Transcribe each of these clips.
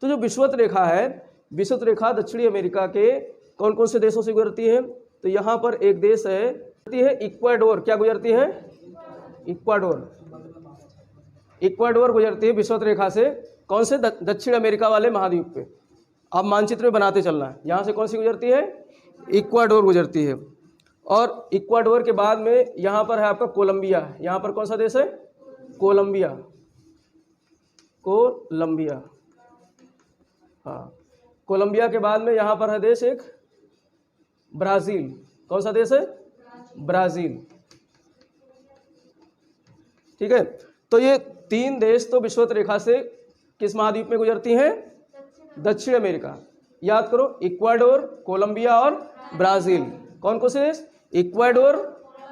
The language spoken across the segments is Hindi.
तो जो विषुवत रेखा है, विषुवत रेखा दक्षिणी अमेरिका के कौन कौन से देशों से गुजरती है? तो यहाँ पर एक देश है, गुजरती है इक्वाडोर। क्या गुजरती है? इक्वाडोर। इक्वाडोर गुजरती है विषुवत रेखा से। कौन से? दक्षिण अमेरिका वाले महाद्वीप पे। आप मानचित्र में बनाते चलना है। यहाँ से कौन सी गुजरती है? इक्वाडोर गुजरती है। और इक्वाडोर के बाद में यहाँ पर है आपका कोलंबिया। यहाँ पर कौन सा देश है? कोलंबिया। कोलंबिया, हाँ। कोलंबिया के बाद में यहाँ पर है देश एक ब्राज़ील। कौन सा देश है? ब्राज़ील। ठीक है। तो ये 3 देश तो विषुवत रेखा से किस महाद्वीप में गुजरती हैं? दक्षिण अमेरिका। याद करो, इक्वाडोर, कोलंबिया और ब्राज़ील। कौन कौन से देश? इक्वाडोर,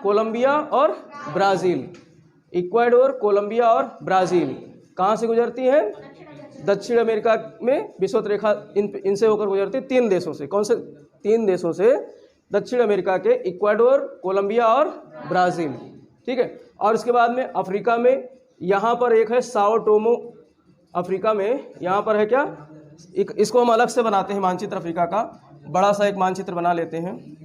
कोलंबिया और ब्राज़ील। इक्वाडोर, कोलंबिया और ब्राज़ील कहाँ से गुजरती हैं? दक्षिण अमेरिका में विषुवत रेखा इनसे होकर गुजरती 3 देशों से। कौन से 3 देशों से? दक्षिण अमेरिका के इक्वाडोर, कोलंबिया और ब्राज़ील। ठीक है। और इसके बाद में अफ्रीका में यहाँ पर एक है साओ टोमो। अफ्रीका में यहाँ पर है क्या? इसको हम अलग से बनाते हैं मानचित्र अफ्रीका का। बड़ा सा एक मानचित्र बना लेते हैं।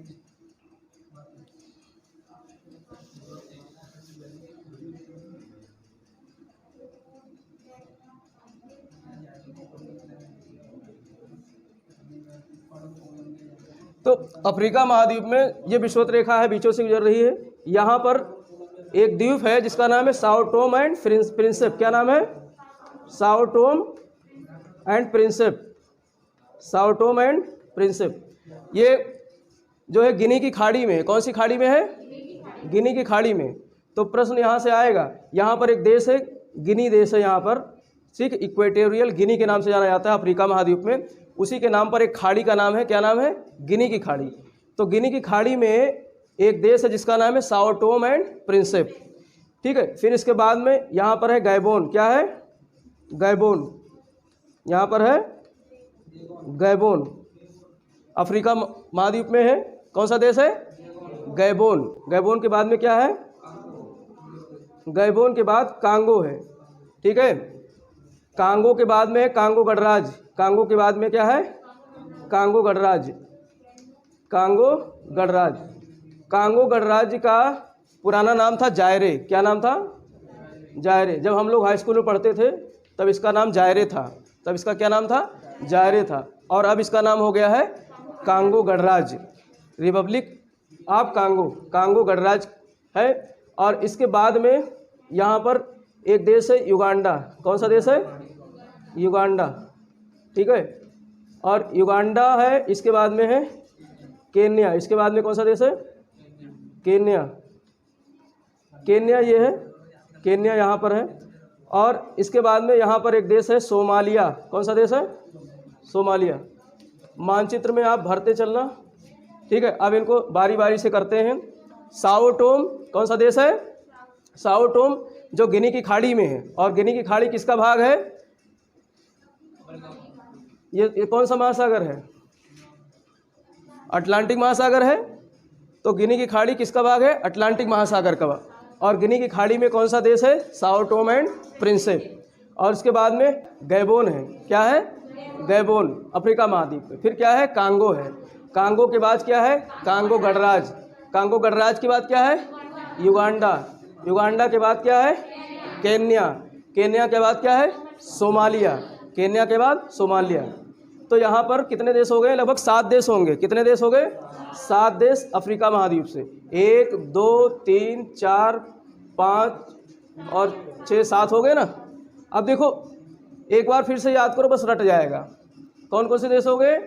तो अफ्रीका महाद्वीप में ये विषुवत रेखा है, बीचों से गुजर रही है। यहाँ पर एक द्वीप है जिसका नाम है साओ टोम एंड प्रिंसेप। क्या नाम है? Sao Tomé and Prinsep. Sao Tomé and Prinsep. ये जो है गिनी की खाड़ी में है। कौन सी खाड़ी में है? गिनी की खाड़ी में। तो प्रश्न यहाँ से आएगा, यहाँ पर एक देश है, गिनी देश है यहाँ पर, ठीक। इक्वेटोरियल गिनी के नाम से जाना जाता है अफ्रीका महाद्वीप में। उसी के नाम पर एक खाड़ी का नाम है। क्या नाम है? गिनी की खाड़ी। तो गिनी की खाड़ी में एक देश है जिसका नाम है साओ टोम एंड प्रिंसेप। ठीक है। फिर इसके बाद में यहाँ पर है गैबोन। क्या है? गैबोन। यहाँ पर है गैबोन, अफ्रीका महाद्वीप में है। कौन सा देश है? गैबोन। गैबोन के बाद में क्या है? गैबोन के बाद कांगो है। ठीक है। कांगो के बाद में है कांगो गणराज्य। कांगो के बाद में क्या है? कांगो गणराज्य। कांगो गणराज्य। कांगो गणराज्य का पुराना नाम था जायरे। क्या नाम था? जायरे। जब हम लोग हाई स्कूल में पढ़ते थे तब इसका नाम जायरे था। तब इसका क्या नाम था? जायरे था। और अब इसका नाम हो गया है कांगो गणराज्य, रिपब्लिक ऑफ कांगो। कांगो गणराज्य है। और इसके बाद में यहाँ पर एक देश है युगांडा। कौन सा देश है? युगांडा। ठीक है। और युगांडा है। इसके बाद में है केन्या। इसके बाद में कौन सा देश है? केन्या। केन्या ये है, केन्या यहाँ पर है। और इसके बाद में यहाँ पर एक देश है सोमालिया। कौन सा देश है? सोमालिया। मानचित्र में आप भरते चलना। ठीक है। अब इनको बारी बारी से करते हैं। साओ टोम कौन सा देश है? साओ टोम जो गिनी की खाड़ी में है। और गिनी की खाड़ी किसका भाग है? ये कौन सा महासागर है? अटलांटिक महासागर है। तो गिनी की खाड़ी किसका भाग है? अटलांटिक महासागर का भाग। और गिनी की खाड़ी में कौन सा देश है? Sao Tomé and Prinsep. और इसके बाद में गैबोन है। क्या है? गैबोन, अफ्रीका महाद्वीप पे। फिर क्या है? कांगो है। कांगो के बाद क्या है? कांगो गणराज्य। कांगो गणराज्य के बाद क्या है? युगांडा। युगांडा के बाद क्या है? केन्या। केन्या के बाद क्या है? सोमालिया। केन्या के बाद सोमालिया। तो यहाँ पर कितने देश हो गए? लगभग 7 देश होंगे। कितने देश हो गए? 7 देश अफ्रीका महाद्वीप से। 1 2 3 4 5 और 6 7 हो गए ना। अब देखो एक बार फिर से याद करो, बस रट जाएगा। कौन कौन से देश हो गए?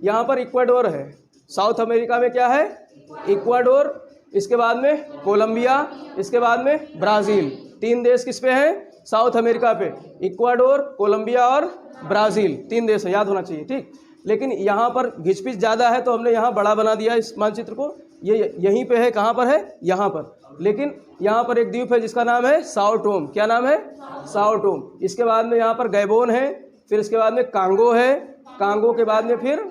यहाँ पर इक्वाडोर है। साउथ अमेरिका में क्या है? इक्वाडोर। इसके बाद में कोलंबिया। इसके बाद में ब्राज़ील। 3 देश किस पे हैं? साउथ अमेरिका पे। इक्वाडोर, कोलंबिया और ब्राज़ील 3 देश है, याद होना चाहिए। ठीक। लेकिन यहाँ पर घिचपिच ज़्यादा है तो हमने यहाँ बड़ा बना दिया इस मानचित्र को। ये यहीं पे है। कहाँ पर है? यहाँ पर। लेकिन यहाँ पर एक द्वीप है जिसका नाम है साओ टोम। क्या नाम है? Sao Tomé. इसके बाद में यहाँ पर गैबोन है। फिर इसके बाद में कांगो है। कांगो के बाद में फिर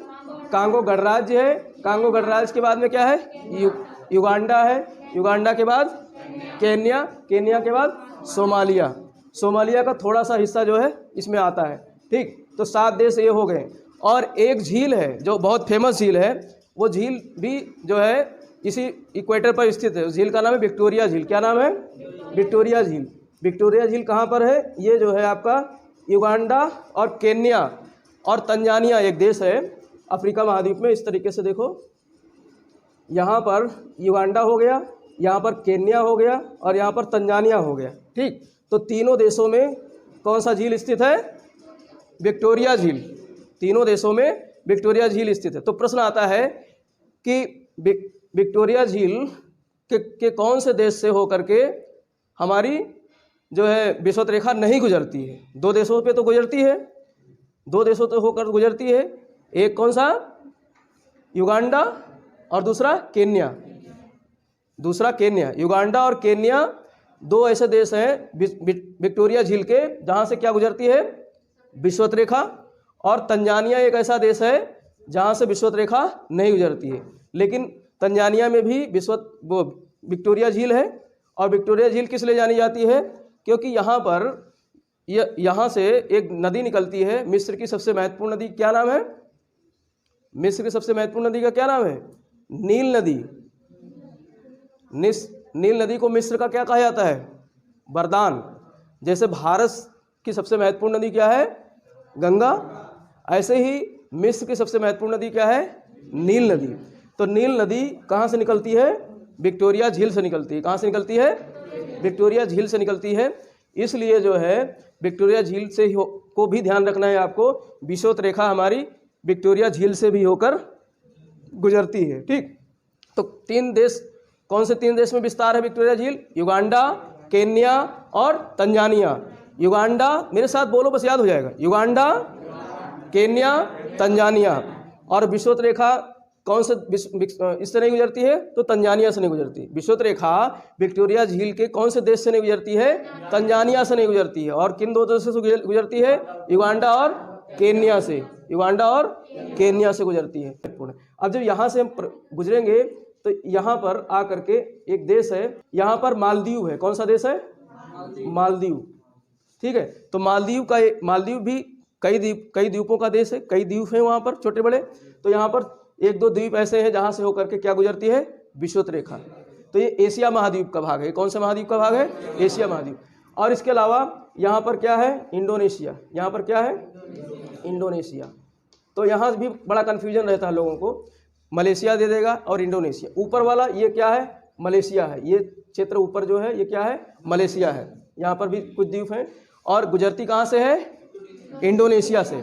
कांगो गणराज्य है। कांगो गणराज्य के बाद में क्या है? युगांडा है। युगांडा के बाद केन्या। केन्या के बाद सोमालिया। सोमालिया का थोड़ा सा हिस्सा जो है इसमें आता है। ठीक। तो 7 देश ये हो गए। और एक झील है जो बहुत फेमस झील है, वो झील भी जो है इसी इक्वेटर पर स्थित है। उस झील का नाम है विक्टोरिया झील। क्या नाम है? विक्टोरिया झील। विक्टोरिया झील कहाँ पर है? ये जो है आपका युगांडा और केन्या और तंजानिया एक देश है अफ्रीका महाद्वीप में। इस तरीके से देखो, यहाँ पर युगांडा हो गया, यहाँ पर केन्या हो गया और यहाँ पर तंजानिया हो गया। ठीक, तो तीनों देशों में कौन सा झील स्थित है? विक्टोरिया झील। तीनों देशों में विक्टोरिया झील स्थित है। तो प्रश्न आता है कि विक्टोरिया झील के कौन से देश से होकर के हमारी जो है विषुवत रेखा नहीं गुजरती है? 2 देशों पे तो गुजरती है, 2 देशों से होकर गुजरती है। एक कौन सा? युगांडा और दूसरा केन्या। दूसरा केन्या। युगांडा और केन्या 2 ऐसे देश हैं विक्टोरिया झील के जहाँ से क्या गुजरती है? विषुवत रेखा। और तंजानिया एक ऐसा देश है जहाँ से विषुवत रेखा नहीं गुजरती है। लेकिन तंजानिया में भी विक्टोरिया झील है। और विक्टोरिया झील किस लिए जानी जाती है? क्योंकि यहाँ से एक नदी निकलती है, मिस्र की सबसे महत्वपूर्ण नदी। क्या नाम है? मिस्र की सबसे महत्वपूर्ण नदी का क्या नाम है? नील नदी। नील नदी को मिस्र का क्या कहा जाता है? वरदान। जैसे भारत की सबसे महत्वपूर्ण नदी क्या है? गंगा। ऐसे ही मिस्र की सबसे महत्वपूर्ण नदी क्या है? नील नदी। तो नील नदी कहाँ से निकलती है? विक्टोरिया झील से निकलती है। कहाँ से निकलती है? विक्टोरिया झील से निकलती है। इसलिए जो है विक्टोरिया झील से को भी ध्यान रखना है आपको, विषुवत रेखा हमारी विक्टोरिया झील से भी होकर गुजरती है। ठीक, तो 3 देश, कौन से 3 देश में विस्तार है विक्टोरिया झील? युगांडा, केन्या और तंजानिया। युगांडा, मेरे साथ बोलो बस याद हो जाएगा। Uganda, Kenya, Tanzania. और विषुवत रेखा कौन से इससे नहीं गुजरती है? तो तंजानिया से नहीं गुजरती। विषुवत रेखा विक्टोरिया झील के कौन से देश से नहीं गुजरती है? तंजानिया से नहीं गुजरती है। और किन 2 देशों से गुजरती है? युगांडा और केन्या से। युगांडा और केन्या से गुजरती है। अब जब यहाँ से हम गुजरेंगे तो यहाँ पर आकर के एक देश है, यहाँ पर मालदीव है। कौन सा देश है? मालदीव। ठीक है, तो मालदीव भी कई द्वीपों का देश है, कई द्वीप हैं वहाँ पर छोटे बड़े। तो यहाँ पर 1-2 द्वीप ऐसे हैं जहाँ से होकर के क्या गुजरती है? विषुवत रेखा। तो ये एशिया महाद्वीप का भाग है। कौन सा महाद्वीप का भाग है? एशिया महाद्वीप। और इसके अलावा यहाँ पर क्या है? इंडोनेशिया। यहाँ पर क्या है? इंडोनेशिया। तो यहाँ भी बड़ा कन्फ्यूजन रहता है लोगों को, मलेशिया दे देगा और इंडोनेशिया। ऊपर वाला ये क्या है? मलेशिया है। ये क्षेत्र ऊपर जो है ये क्या है? मलेशिया है। यहाँ पर भी कुछ द्वीप हैं। और गुजरती कहाँ से है? इंडोनेशिया से।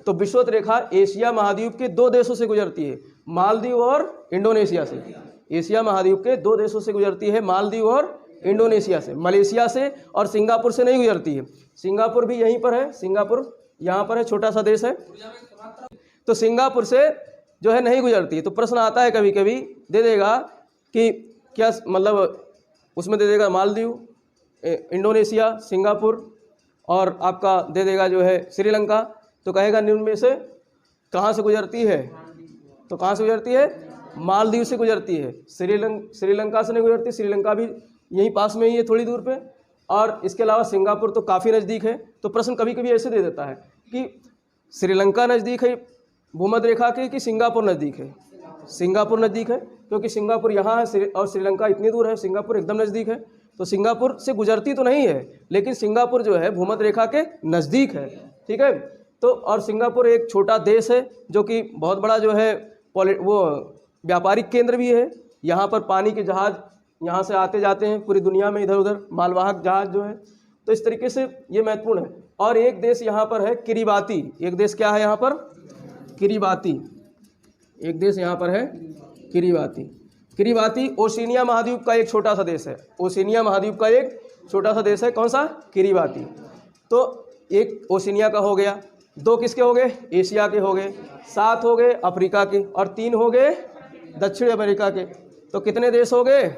तो विषुवत रेखा एशिया महाद्वीप के 2 देशों से गुजरती है, मालदीव और इंडोनेशिया से। एशिया महाद्वीप के 2 देशों से गुजरती है, मालदीव और इंडोनेशिया से। मलेशिया से और सिंगापुर से नहीं गुजरती है। सिंगापुर भी यहीं पर है। सिंगापुर यहाँ पर है, छोटा सा देश है। तो सिंगापुर से जो है नहीं गुजरती। तो प्रश्न आता है कभी कभी, दे देगा कि क्या मतलब, उसमें दे देगा मालदीव, इंडोनेशिया, सिंगापुर और आपका दे देगा जो है श्रीलंका। तो कहेगा निम्न में से कहाँ से गुजरती है? तो कहाँ से गुजरती है? मालदीव से गुजरती है। श्रीलंका से नहीं गुजरती। श्रीलंका भी यहीं पास में ही है, थोड़ी दूर पे। और इसके अलावा सिंगापुर तो काफ़ी नज़दीक है। तो प्रश्न कभी कभी ऐसे दे देता है कि श्रीलंका नज़दीक है भूमध्य रेखा के कि सिंगापुर नज़दीक है? सिंगापुर नज़दीक है, क्योंकि सिंगापुर यहाँ है और श्रीलंका इतनी दूर है। सिंगापुर एकदम नज़दीक है। तो सिंगापुर से गुजरती तो नहीं है, लेकिन सिंगापुर जो है भूमध्य रेखा के नज़दीक है। ठीक है, तो और सिंगापुर एक छोटा देश है जो कि बहुत बड़ा जो है वो व्यापारिक केंद्र भी है। यहाँ पर पानी के जहाज़ यहाँ से आते जाते हैं पूरी दुनिया में, इधर उधर मालवाहक जहाज़ जो है। तो इस तरीके से ये महत्वपूर्ण है। और एक देश यहाँ पर है किरिबाती। एक देश क्या है यहाँ पर? किरिबाती। एक देश यहाँ पर है किरिबाती। किरिबाती ओशिनिया महाद्वीप का एक छोटा सा देश है। ओशिनिया महाद्वीप का एक छोटा सा देश है। कौन सा? किरिबाती। तो एक ओशिनिया का हो गया, 2 किसके हो गए? एशिया के हो गए, 7 हो गए अफ्रीका के और 3 हो गए दक्षिण अमेरिका के। तो कितने देश हो गए?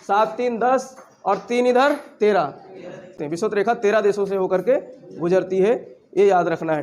7 3 10 और 3 इधर 13। विषुवत रेखा 13 देशों से होकर के गुजरती है, ये याद रखना है।